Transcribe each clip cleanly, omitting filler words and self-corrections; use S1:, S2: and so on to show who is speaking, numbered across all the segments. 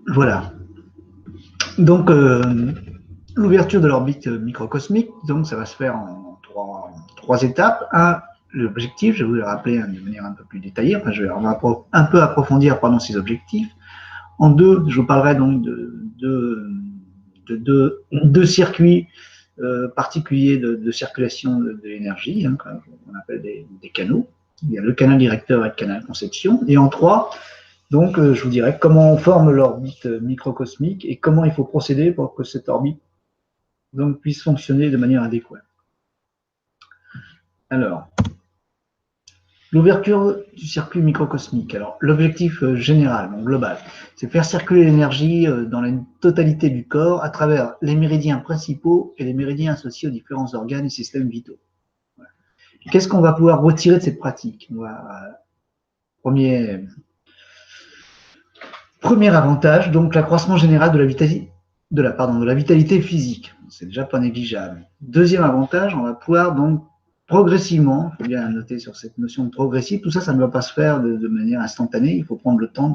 S1: Voilà. Donc, l'ouverture de l'orbite microcosmique, donc ça va se faire en trois étapes. Un, l'objectif, je vais vous le rappeler de manière un peu plus détaillée, enfin, on va un peu approfondir ces objectifs. En deux, je vous parlerai donc de deux circuits particuliers de circulation de l'énergie, hein, qu'on appelle des canaux. Il y a le canal directeur et le canal conception. Et en trois, donc, je vous dirai comment on forme l'orbite microcosmique et comment il faut procéder pour que cette orbite donc, puisse fonctionner de manière adéquate. Alors, l'ouverture du circuit microcosmique. Alors, l'objectif général, donc global, c'est faire circuler l'énergie dans la totalité du corps à travers les méridiens principaux et les méridiens associés aux différents organes et systèmes vitaux. Voilà. Qu'est-ce qu'on va pouvoir retirer de cette pratique? Premier avantage, donc l'accroissement général de la vitalité physique. C'est déjà pas négligeable. Deuxième avantage, on va pouvoir donc progressivement, il faut bien noter sur cette notion de progressif, tout ça, ça ne va pas se faire de manière instantanée, il faut prendre le temps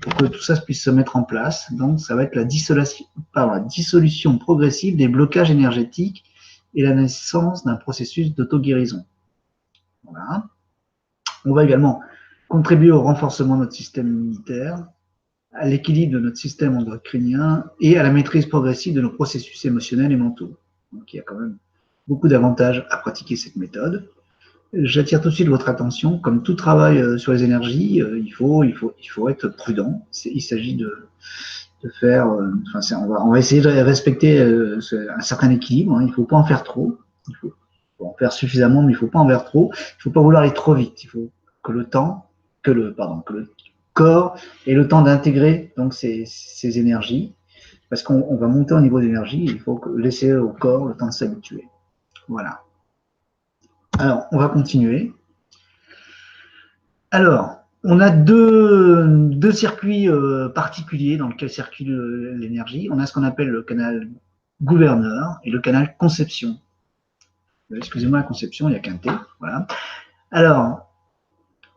S1: pour que tout ça puisse se mettre en place. Donc, ça va être la dissolution progressive des blocages énergétiques et la naissance d'un processus d'auto-guérison. Voilà. On va également contribuer au renforcement de notre système immunitaire, à l'équilibre de notre système endocrinien et à la maîtrise progressive de nos processus émotionnels et mentaux. Donc, il y a quand même beaucoup d'avantages à pratiquer cette méthode. J'attire tout de suite votre attention. Comme tout travail sur les énergies, il faut être prudent. Il s'agit de faire, on va essayer de respecter un certain équilibre. Hein. Il ne faut pas en faire trop. Il faut en faire suffisamment, mais il ne faut pas en faire trop. Il ne faut pas vouloir aller trop vite. Il faut que le corps ait le temps d'intégrer donc ces énergies, parce qu'on va monter au niveau d'énergie. Il faut laisser au corps le temps de s'habituer. Voilà. Alors, on va continuer. Alors, on a deux circuits particuliers dans lesquels circule l'énergie. On a ce qu'on appelle le canal gouverneur et le canal conception. Excusez-moi, la conception, il n'y a qu'un T. Voilà. Alors,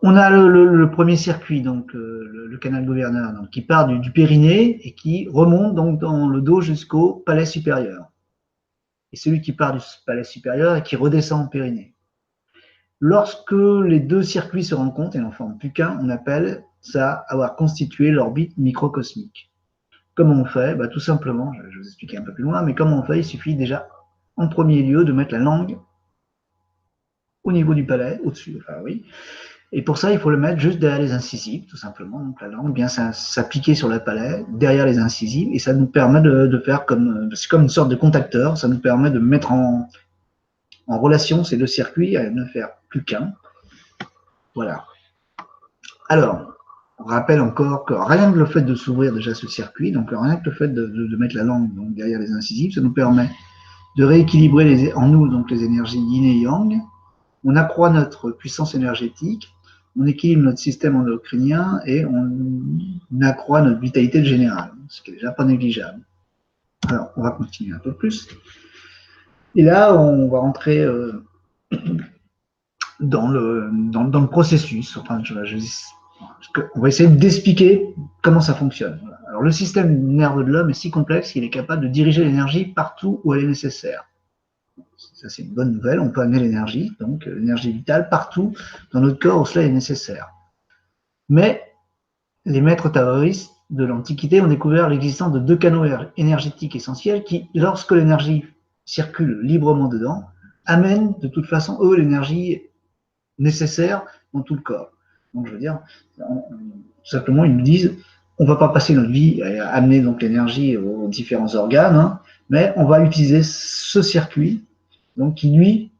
S1: on a le premier circuit, donc le canal gouverneur, donc, qui part du périnée et qui remonte donc dans le dos jusqu'au palais supérieur. Et celui qui part du palais supérieur et qui redescend au périnée. Lorsque les deux circuits se rencontrent et n'en forment plus qu'un, on appelle ça avoir constitué l'orbite microcosmique. Comment on fait? Tout simplement, je vais vous expliquer un peu plus loin, mais comment on fait? Il suffit déjà, en premier lieu, de mettre la langue au niveau du palais, au-dessus, enfin oui. Et pour ça, il faut le mettre juste derrière les incisives, tout simplement. Donc la langue vient s'appliquer sur le palais, derrière les incisives, et ça nous permet de faire c'est comme une sorte de contacteur, ça nous permet de mettre en relation ces deux circuits, à ne faire plus qu'un. Voilà. Alors, on rappelle encore que rien que le fait de s'ouvrir déjà ce circuit, donc rien que le fait de mettre la langue donc, derrière les incisives, ça nous permet de rééquilibrer en nous donc les énergies yin et yang. On accroît notre puissance énergétique, on équilibre notre système endocrinien et on accroît notre vitalité générale, ce qui est déjà pas négligeable. Alors, on va continuer un peu plus. Et là, on va rentrer dans le processus. Enfin, on va essayer d'expliquer comment ça fonctionne. Voilà. Alors, le système nerveux de l'homme est si complexe qu'il est capable de diriger l'énergie partout où elle est nécessaire. Ça, c'est une bonne nouvelle. On peut amener l'énergie, donc l'énergie vitale, partout dans notre corps où cela est nécessaire. Mais les maîtres taoïstes de l'Antiquité ont découvert l'existence de deux canaux énergétiques essentiels qui, lorsque l'énergie circule librement dedans, amènent de toute façon, eux, l'énergie nécessaire dans tout le corps. Donc, je veux dire, tout simplement, ils nous disent, on ne va pas passer notre vie à amener donc l'énergie aux différents organes, hein, mais on va utiliser ce circuit, donc qui lui,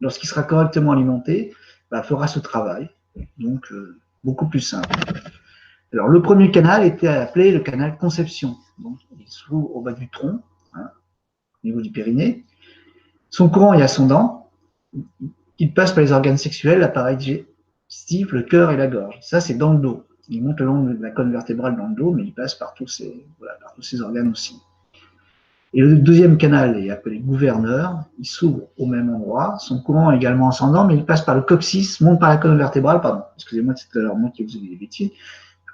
S1: lorsqu'il sera correctement alimenté, fera ce travail. Donc, beaucoup plus simple. Alors, le premier canal était appelé le canal conception. Donc, il se trouve au bas du tronc, hein, au niveau du périnée. Son courant est ascendant. Il passe par les organes sexuels, l'appareil digestif, le cœur et la gorge. Ça, c'est dans le dos. Il monte le long de la colonne vertébrale dans le dos, mais il passe par tous ces organes aussi. Et le deuxième canal est appelé gouverneur. Il s'ouvre au même endroit. Son courant est également ascendant, mais il passe par le coccyx, monte par la colonne vertébrale. Pardon, excusez-moi, c'est tout à l'heure moi qui vous ai dit des bêtises.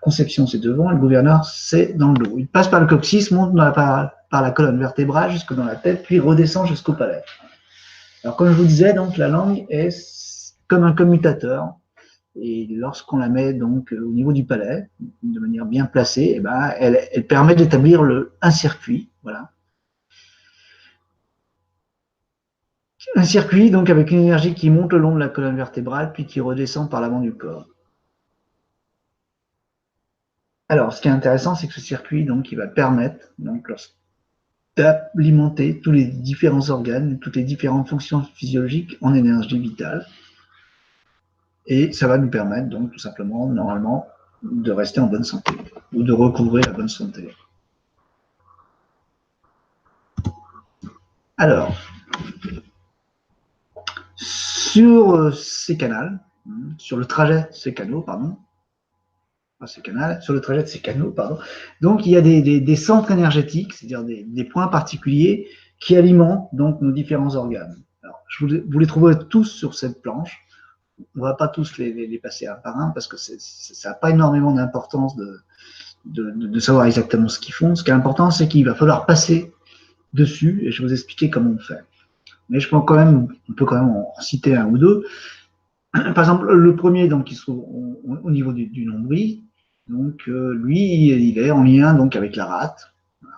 S1: conception, c'est devant, et le gouverneur, c'est dans le dos. Il passe par le coccyx, monte par la colonne vertébrale jusque dans la tête, puis redescend jusqu'au palais. Alors, comme je vous disais, donc, la langue est comme un commutateur. Et lorsqu'on la met donc au niveau du palais, de manière bien placée, eh ben, elle permet d'établir un circuit. Voilà. Un circuit donc avec une énergie qui monte le long de la colonne vertébrale, puis qui redescend par l'avant du corps. Alors, ce qui est intéressant, c'est que ce circuit, donc, il va permettre donc, d'alimenter tous les différents organes, toutes les différentes fonctions physiologiques en énergie vitale. Et ça va nous permettre, donc, tout simplement, normalement, de rester en bonne santé, ou de recouvrer la bonne santé. Alors, sur ces canaux, sur le trajet de ces canaux, pardon, sur le trajet de ces canaux, pardon. Donc, il y a des centres énergétiques, c'est-à-dire des points particuliers qui alimentent donc nos différents organes. Alors, vous les trouvez tous sur cette planche. On ne va pas tous les passer un par un parce que ça n'a pas énormément d'importance de savoir exactement ce qu'ils font. Ce qui est important, c'est qu'il va falloir passer dessus et je vais vous expliquer comment on fait. Mais on peut quand même en citer un ou deux. Par exemple, le premier, donc, qui se trouve au niveau du nombril. Donc, lui, il est en lien donc, avec la rate. Voilà.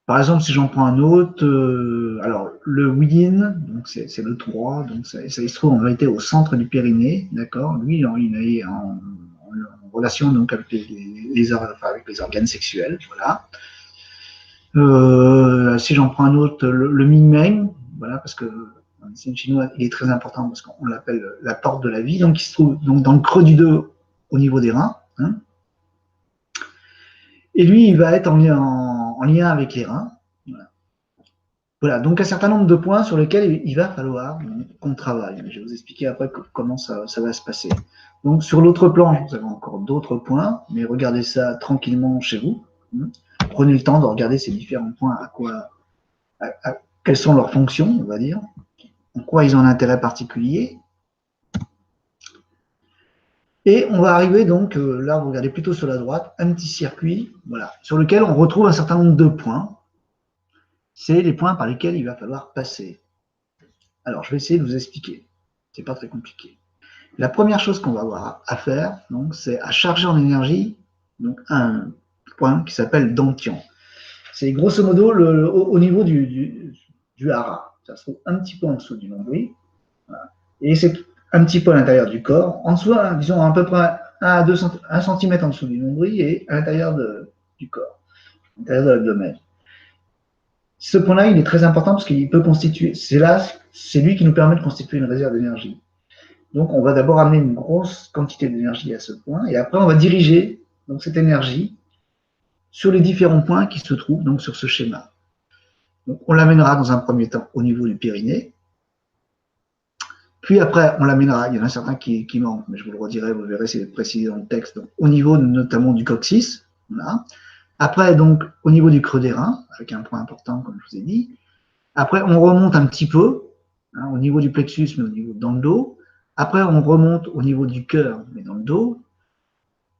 S1: Par exemple, si j'en prends un autre, alors le Win, donc c'est le 3, donc ça il se trouve en vérité au centre du périnée, d'accord. Lui, il est en relation donc, avec avec les organes sexuels, voilà. Si j'en prends un autre, le Ming-Meng, voilà, parce que le signe chinois, il est très important parce qu'on l'appelle la porte de la vie, donc il se trouve donc, dans le creux du dos au niveau des reins. Hein. Et lui, il va être en lien avec les reins. Voilà, donc un certain nombre de points sur lesquels il va falloir qu'on travaille. Je vais vous expliquer après comment ça va se passer. Donc sur l'autre plan, vous avez encore d'autres points, mais regardez ça tranquillement chez vous. Prenez le temps de regarder ces différents points, quelles sont leurs fonctions, on va dire, en quoi ils ont un intérêt particulier. Et on va arriver donc, là vous regardez plutôt sur la droite, un petit circuit, voilà, sur lequel on retrouve un certain nombre de points. C'est les points par lesquels il va falloir passer. Alors je vais essayer de vous expliquer, c'est pas très compliqué. La première chose qu'on va avoir à faire, c'est à charger en énergie donc un point qui s'appelle dantian. C'est grosso modo au niveau du hara. Ça se trouve un petit peu en dessous du nombril. Voilà. Et c'est un petit peu à l'intérieur du corps. En dessous, disons à peu près 1 cm en dessous du nombril et à l'intérieur du corps, à l'intérieur de l'abdomen. Ce point-là, il est très important parce qu'il peut constituer, c'est lui qui nous permet de constituer une réserve d'énergie. Donc, on va d'abord amener une grosse quantité d'énergie à ce point et après, on va diriger donc, cette énergie sur les différents points qui se trouvent donc, sur ce schéma. Donc, on l'amènera dans un premier temps au niveau du périnée. Puis après, on l'amènera, il y en a certains qui manquent, mais je vous le redirai, vous verrez, c'est précisé dans le texte, donc, au niveau notamment du coccyx. Voilà. Après, donc, au niveau du creux des reins, avec un point important, comme je vous ai dit. Après, on remonte un petit peu, au niveau du plexus, mais dans le dos. Après, on remonte au niveau du cœur, mais dans le dos.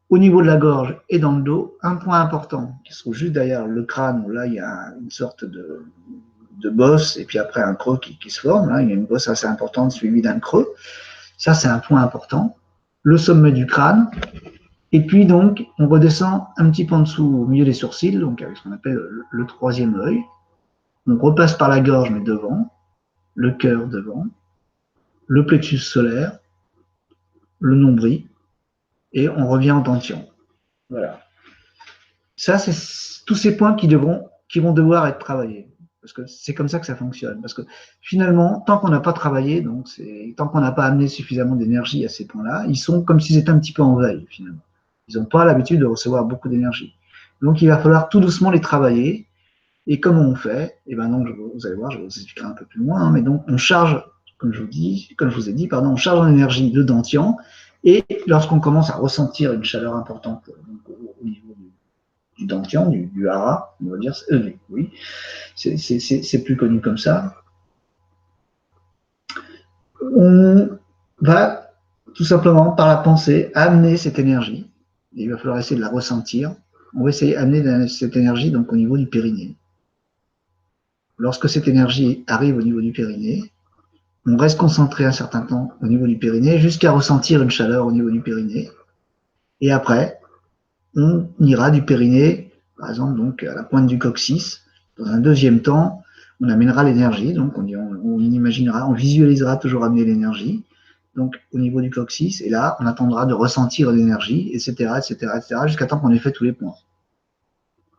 S1: Au niveau de la gorge et dans le dos, un point important qui se trouve juste derrière le crâne, où là, il y a une sorte de bosse, et puis après un creux qui se forme. Là, il y a une bosse assez importante suivie d'un creux. Ça, c'est un point important. Le sommet du crâne. Et puis, donc, on redescend un petit peu en dessous, au milieu des sourcils, donc avec ce qu'on appelle le troisième œil. On repasse par la gorge, mais devant, le cœur devant, le plexus solaire, le nombril, et on revient en dantian. Voilà. Ça, c'est tous ces points qui vont devoir être travaillés. Parce que c'est comme ça que ça fonctionne. Parce que finalement, tant qu'on n'a pas travaillé, tant qu'on n'a pas amené suffisamment d'énergie à ces points-là, ils sont comme s'ils étaient un petit peu en veille, finalement. Ils n'ont pas l'habitude de recevoir beaucoup d'énergie. Donc, il va falloir tout doucement les travailler. Et comment on fait? Et ben donc, vous allez voir, je vais vous expliquer un peu plus loin, mais donc, on charge, comme je vous ai dit, on charge en énergie le dantian. Et lorsqu'on commence à ressentir une chaleur importante au niveau du dantian, du hara, on va dire, oui, c'est plus connu comme ça. On va tout simplement par la pensée, amener cette énergie. Et il va falloir essayer de la ressentir. On va essayer d'amener cette énergie donc au niveau du périnée. Lorsque cette énergie arrive au niveau du périnée, on reste concentré un certain temps au niveau du périnée jusqu'à ressentir une chaleur au niveau du périnée. Et après, on ira du périnée, par exemple, donc à la pointe du coccyx. Dans un deuxième temps, on amènera l'énergie, donc on imaginera, on visualisera toujours amener l'énergie, donc au niveau du coccyx, et là, on attendra de ressentir l'énergie, etc., etc., etc., jusqu'à temps qu'on ait fait tous les points.